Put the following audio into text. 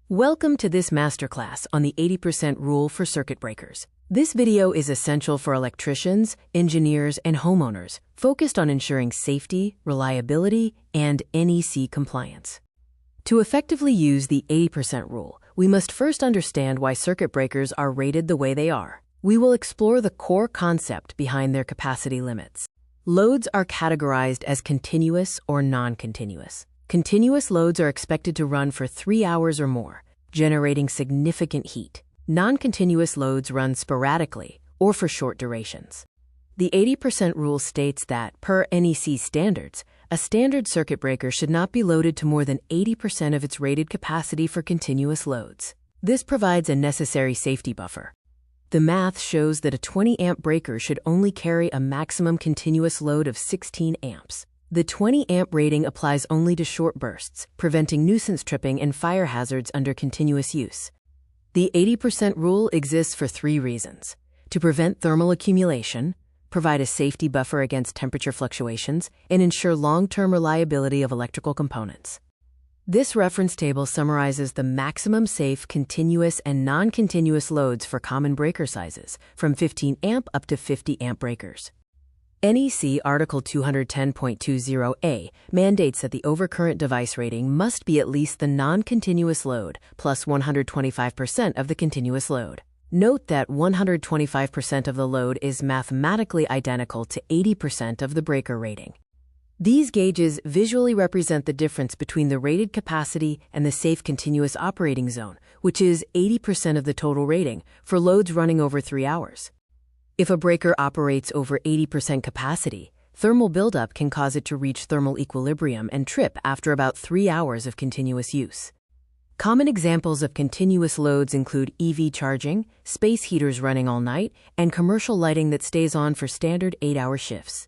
Welcome to this masterclass on the 80% rule for circuit breakers. This video is essential for electricians, engineers, and homeowners, focused on ensuring safety, reliability, and NEC compliance. To effectively use the 80% rule, we must first understand why circuit breakers are rated the way they are. We will explore the core concept behind their capacity limits. Loads are categorized as continuous or non-continuous. Continuous loads are expected to run for 3 hours or more, generating significant heat. Non-continuous loads run sporadically or for short durations. The 80% rule states that, per NEC standards, a standard circuit breaker should not be loaded to more than 80% of its rated capacity for continuous loads. This provides a necessary safety buffer. The math shows that a 20-amp breaker should only carry a maximum continuous load of 16 amps. The 20-amp rating applies only to short bursts, preventing nuisance tripping and fire hazards under continuous use. The 80% rule exists for 3 reasons: to prevent thermal accumulation, provide a safety buffer against temperature fluctuations, and ensure long-term reliability of electrical components. This reference table summarizes the maximum safe continuous and non-continuous loads for common breaker sizes, from 15 amp up to 50 amp breakers. NEC Article 210.20a mandates that the overcurrent device rating must be at least the non-continuous load plus 125% of the continuous load. Note that 125% of the load is mathematically identical to 80% of the breaker rating. These gauges visually represent the difference between the rated capacity and the safe continuous operating zone, which is 80% of the total rating for loads running over 3 hours. If a breaker operates over 80% capacity, thermal buildup can cause it to reach thermal equilibrium and trip after about 3 hours of continuous use. Common examples of continuous loads include EV charging, space heaters running all night, and commercial lighting that stays on for standard 8-hour shifts.